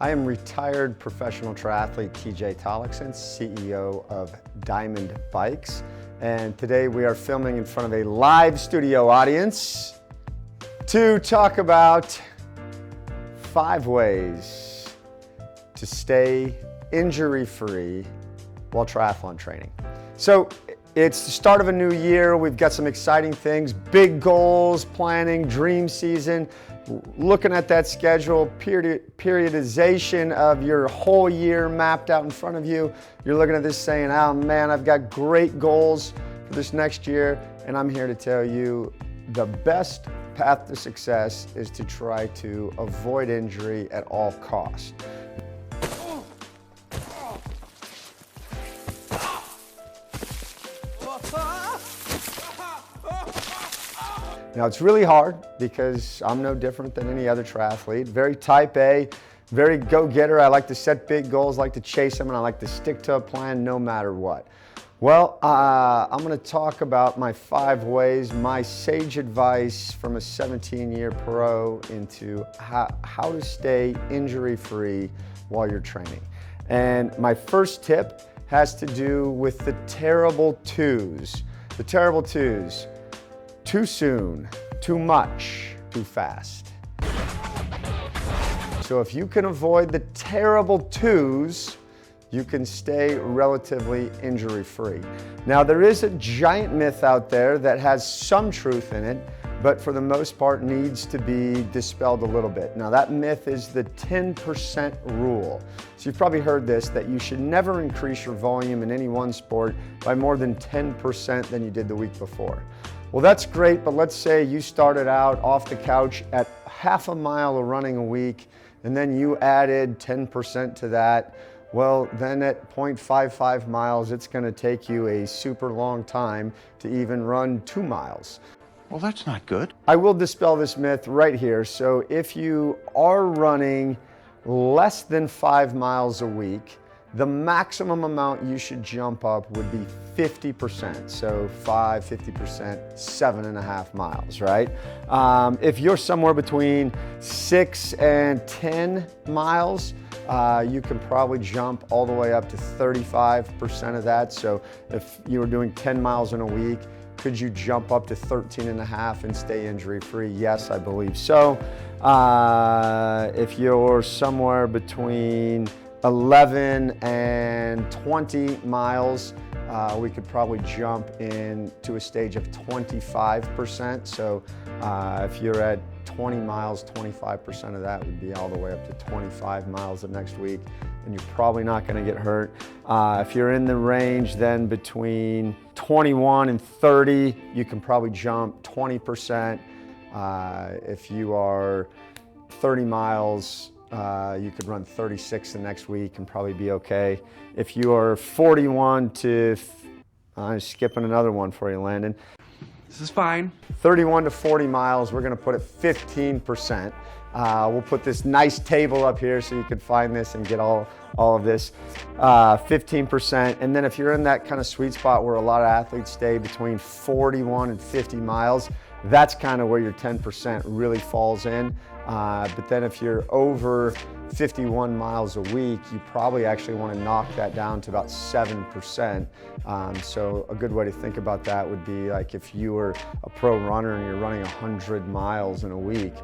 I am retired professional triathlete TJ Tollakson, CEO of Dimond Bikes, and today we are filming in front of a live studio audience to talk about 5 ways to stay injury-free while triathlon training. So it's the start of a new year. We've got some exciting things, big goals, planning, dream season, looking at that schedule, periodization of your whole year mapped out in front of you. You're looking at this saying, oh man, I've got great goals for this next year. And I'm here to tell you the best path to success is to try to avoid injury at all costs. Now it's really hard because I'm no different than any other triathlete. Very type A, very go-getter. I like to set big goals, like to chase them, and I like to stick to a plan no matter what. Well, I'm gonna talk about my 5 ways, my sage advice from a 17-year pro into how to stay injury-free while you're training. And my first tip has to do with the terrible twos. The terrible twos. Too soon, too much, too fast. So if you can avoid the terrible twos, you can stay relatively injury-free. Now there is a giant myth out there that has some truth in it, but for the most part needs to be dispelled a little bit. Now that myth is the 10% rule. So you've probably heard this, that you should never increase your volume in any one sport by more than 10% than you did the week before. Well, that's great, but let's say you started out off the couch at half a mile of running a week, and then you added 10% to that. Well, then at 0.55 miles, it's gonna take you a super long time to even run 2 miles. Well, that's not good. I will dispel this myth right here. So if you are running less than 5 miles a week, the maximum amount you should jump up would be 50%. So 50%, 7.5 miles, right? If you're somewhere between 6 and 10 miles, you can probably jump all the way up to 35% of that. So if you were doing 10 miles in a week, could you jump up to 13.5 and stay injury-free? Yes, I believe so. If you're somewhere between 11 and 20 miles, we could probably jump into a stage of 25%. So if you're at 20 miles, 25% of that would be all the way up to 25 miles the next week, and you're probably not gonna get hurt. If you're in the range then between 21 and 30, you can probably jump 20%. If you are 30 miles, you could run 36 the next week and probably be okay. If you are 41 to, I'm skipping another one for you, Landon. This is fine. 31 to 40 miles, we're gonna put it 15%. We'll put this nice table up here so you can find this and get all of this. 15%, and then if you're in that kind of sweet spot where a lot of athletes stay between 41 and 50 miles, that's kind of where your 10% really falls in. But then if you're over 51 miles a week, you probably actually want to knock that down to about 7%. So a good way to think about that would be like if you were a pro runner and you're running 100 miles in a week,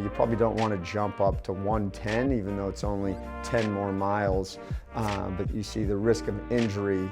you probably don't want to jump up to 110, even though it's only 10 more miles. But you see the risk of injury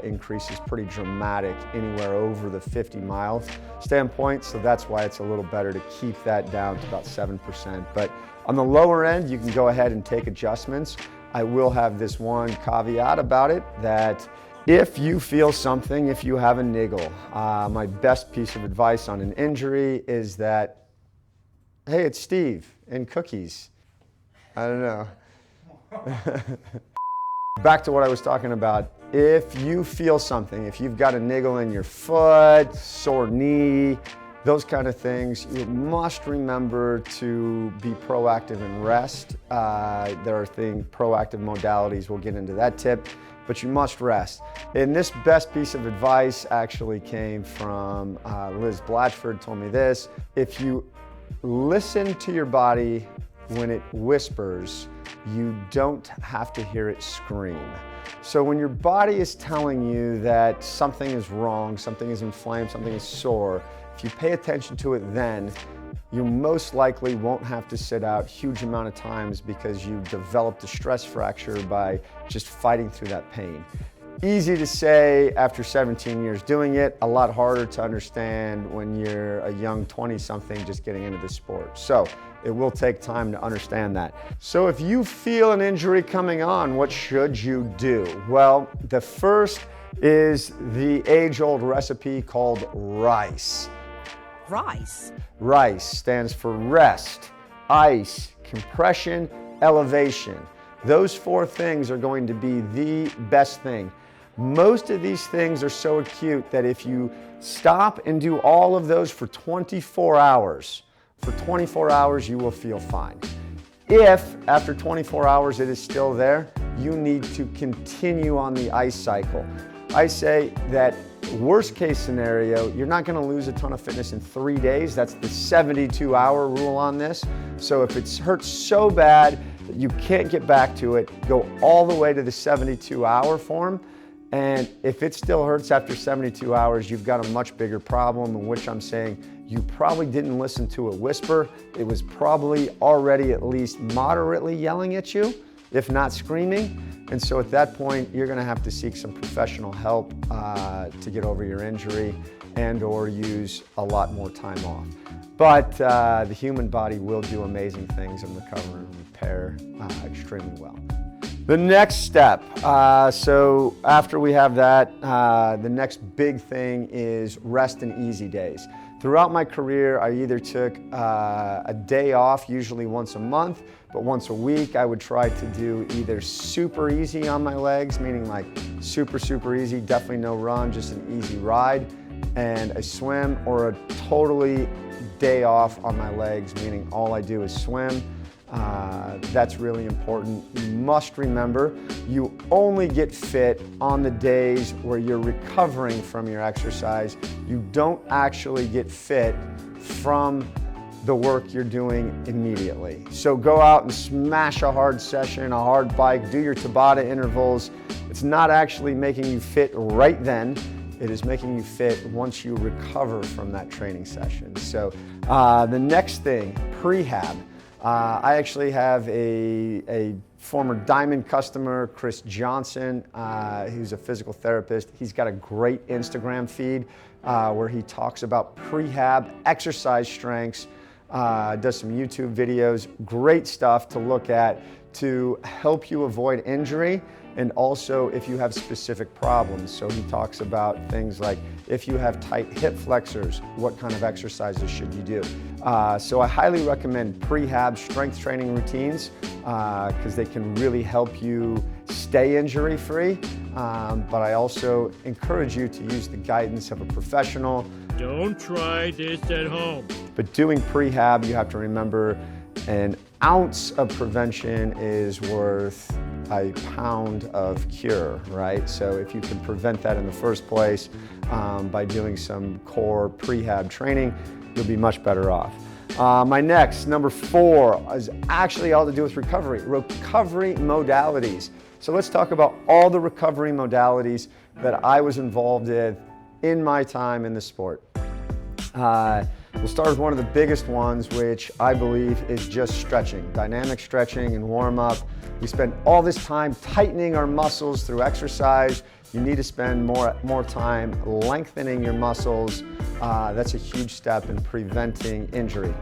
increases pretty dramatic anywhere over the 50-mile standpoint. So that's why it's a little better to keep that down to about 7%. But on the lower end, you can go ahead and take adjustments. I will have this one caveat about it, that if you feel something, if you have a niggle, my best piece of advice on an injury is that, hey, it's Steve and cookies. I don't know. Back to what I was talking about. If you feel something, if you've got a niggle in your foot, sore knee, those kind of things, you must remember to be proactive and rest. There are proactive modalities, we'll get into that tip, but you must rest. And this best piece of advice actually came from Liz Blatchford told me this: if you listen to your body when it whispers, you don't have to hear it scream. So when your body is telling you that something is wrong, something is inflamed, something is sore, if you pay attention to it then, you most likely won't have to sit out huge amount of times because you developed a stress fracture by just fighting through that pain. Easy to say after 17 years doing it, a lot harder to understand when you're a young 20-something just getting into the sport. So it will take time to understand that. So if you feel an injury coming on, what should you do? Well, the first is the age-old recipe called RICE. RICE? RICE stands for rest, ice, compression, elevation. Those four things are going to be the best thing. Most of these things are so acute that if you stop and do all of those for 24 hours, you will feel fine. If after 24 hours it is still there, you need to continue on the ice cycle. I say that worst case scenario, you're not going to lose a ton of fitness in 3 days. That's the 72-hour rule on this. So if it hurts so bad that you can't get back to it, go all the way to the 72-hour form. And if it still hurts after 72 hours, you've got a much bigger problem, in which I'm saying you probably didn't listen to a whisper. It was probably already at least moderately yelling at you, if not screaming. And so at that point, you're gonna have to seek some professional help to get over your injury and or use a lot more time off. But the human body will do amazing things and recover and repair extremely well. The next step, so after we have that, the next big thing is rest and easy days. Throughout my career, I either took a day off, usually once a month, but once a week I would try to do either super easy on my legs, meaning like super easy, definitely no run, just an easy ride, and a swim, or a totally day off on my legs, meaning all I do is swim. That's really important. You must remember, you only get fit on the days where you're recovering from your exercise. You don't actually get fit from the work you're doing immediately. So go out and smash a hard session, a hard bike, do your Tabata intervals. It's not actually making you fit right then. It is making you fit once you recover from that training session. So the next thing, prehab. I actually have a former Dimond customer, Chris Johnson, who's a physical therapist. He's got a great Instagram feed where he talks about prehab, exercise strengths, does some YouTube videos, great stuff to look at to help you avoid injury, and also if you have specific problems. So he talks about things like, if you have tight hip flexors, what kind of exercises should you do? So I highly recommend prehab strength training routines because they can really help you stay injury-free. But I also encourage you to use the guidance of a professional. Don't try this at home. But doing prehab, you have to remember, an ounce of prevention is worth a pound of cure, right? So if you can prevent that in the first place by doing some core prehab training, you'll be much better off. My next, number 4, is actually all to do with recovery modalities. So let's talk about all the recovery modalities that I was involved in my time in the sport. We'll start with one of the biggest ones, which I believe is just stretching, dynamic stretching and warm up. We spend all this time tightening our muscles through exercise. You need to spend more time lengthening your muscles. That's a huge step in preventing injury.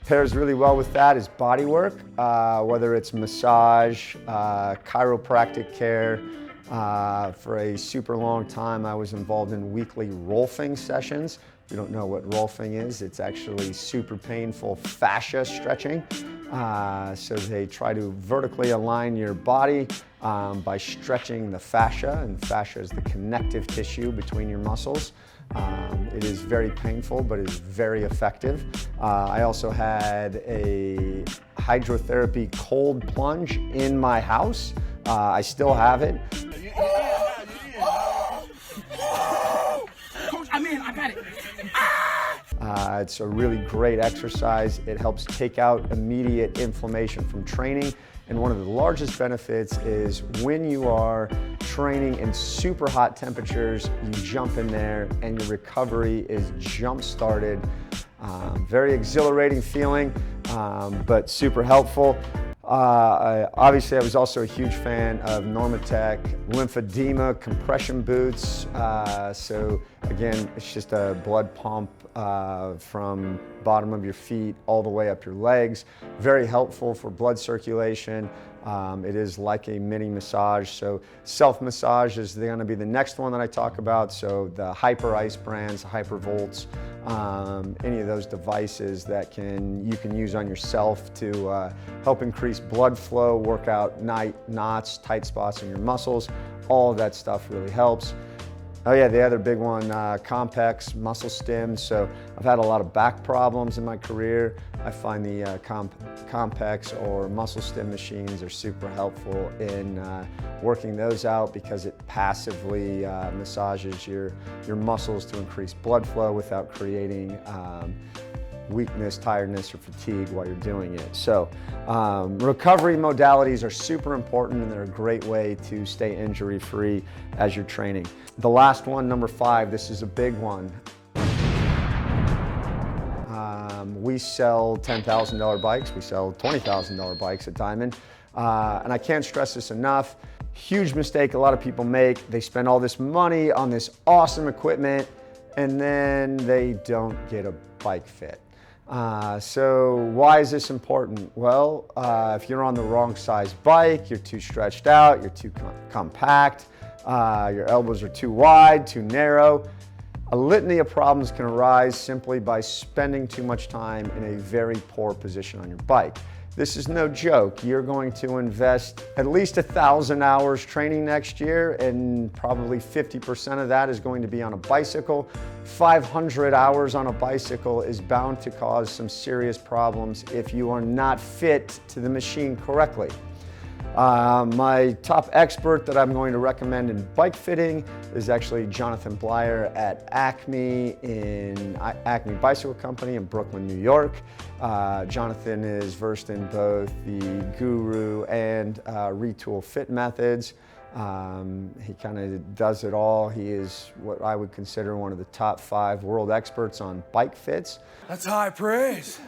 Pairs really well with that is body work, whether it's massage, chiropractic care. For a super long time, I was involved in weekly rolfing sessions. If you don't know what rolfing is, it's actually super painful fascia stretching. So they try to vertically align your body by stretching the fascia, and fascia is the connective tissue between your muscles. It is very painful, but it is very effective. I also had a hydrotherapy cold plunge in my house. I still have it. Coach, I'm in, I got it. It's a really great exercise. It helps take out immediate inflammation from training. And one of the largest benefits is when you are training in super hot temperatures, you jump in there and your recovery is jump started. Very exhilarating feeling, but super helpful. Obviously, I was also a huge fan of Normatec lymphedema compression boots. So again, it's just a blood pump from bottom of your feet all the way up your legs. Very helpful for blood circulation. It is like a mini massage. So self-massage is going to be the next one that I talk about. So the Hyper Ice brands, Hypervolts, any of those devices that you can use on yourself to help increase blood flow, work out knots, tight spots in your muscles. All of that stuff really helps. Oh yeah, the other big one, Compex muscle stim. So I've had a lot of back problems in my career. I find the Compex or muscle stim machines are super helpful in working those out because it passively massages your muscles to increase blood flow without creating weakness, tiredness, or fatigue while you're doing it. So recovery modalities are super important and they're a great way to stay injury-free as you're training. The last one, number 5, this is a big one. We sell $10,000 bikes, we sell $20,000 bikes at Dimond, and I can't stress this enough. Huge mistake a lot of people make. They spend all this money on this awesome equipment and then they don't get a bike fit. So why is this important? Well, if you're on the wrong size bike, you're too stretched out, you're too compact, your elbows are too wide, too narrow. A litany of problems can arise simply by spending too much time in a very poor position on your bike. This is no joke. You're going to invest at least 1,000 hours training next year, and probably 50% of that is going to be on a bicycle. 500 hours on a bicycle is bound to cause some serious problems if you are not fit to the machine correctly. My top expert that I'm going to recommend in bike fitting is actually Jonathan Blyer at Acme Bicycle Company in Brooklyn, New York. Jonathan is versed in both the Guru and Retool fit methods. He kind of does it all. He is what I would consider one of the top 5 world experts on bike fits. That's high praise.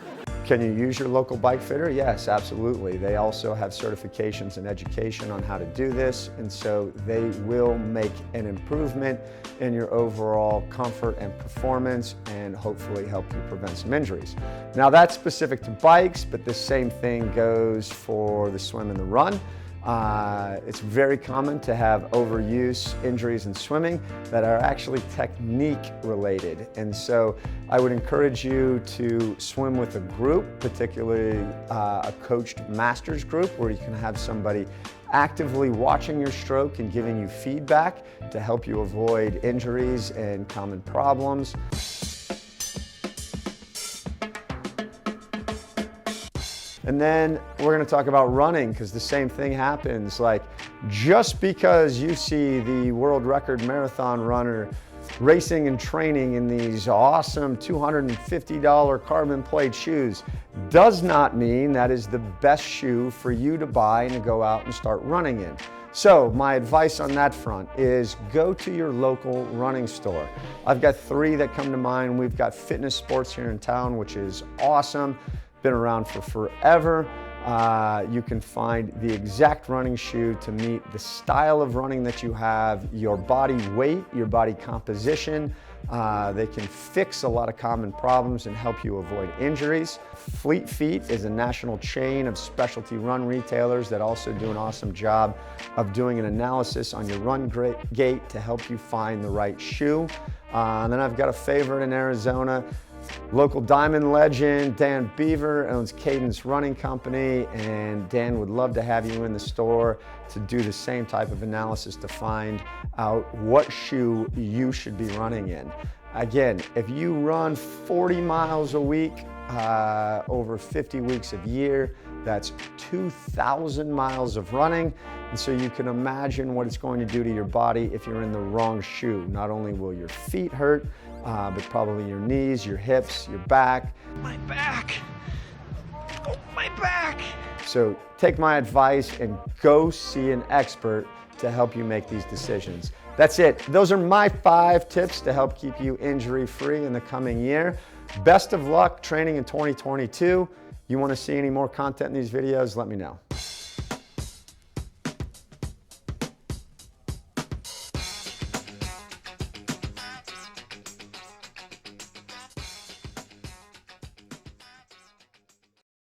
Can you use your local bike fitter? Yes, absolutely. They also have certifications and education on how to do this, and so they will make an improvement in your overall comfort and performance and hopefully help you prevent some injuries. Now that's specific to bikes, but the same thing goes for the swim and the run. It's very common to have overuse injuries in swimming that are actually technique related. And so I would encourage you to swim with a group, particularly a coached masters group where you can have somebody actively watching your stroke and giving you feedback to help you avoid injuries and common problems. And then we're going to talk about running because the same thing happens. Like, just because you see the world record marathon runner racing and training in these awesome $250 carbon plate shoes does not mean that is the best shoe for you to buy and to go out and start running in. So my advice on that front is go to your local running store. I've got 3 that come to mind. We've got Fitness Sports here in town, which is awesome. Been around for forever. You can find the exact running shoe to meet the style of running that you have, your body weight, your body composition. They can fix a lot of common problems and help you avoid injuries. Fleet Feet is a national chain of specialty run retailers that also do an awesome job of doing an analysis on your run gait to help you find the right shoe. And then I've got a favorite in Arizona. Local Dimond legend, Dan Beaver, owns Cadence Running Company, and Dan would love to have you in the store to do the same type of analysis to find out what shoe you should be running in. Again, if you run 40 miles a week, over 50 weeks a year, that's 2,000 miles of running. And so you can imagine what it's going to do to your body if you're in the wrong shoe. Not only will your feet hurt, but probably your knees, your hips, your back. My back. Oh, my back. So take my advice and go see an expert to help you make these decisions. That's it. Those are my 5 tips to help keep you injury-free in the coming year. Best of luck training in 2022. You want to see any more content in these videos, let me know.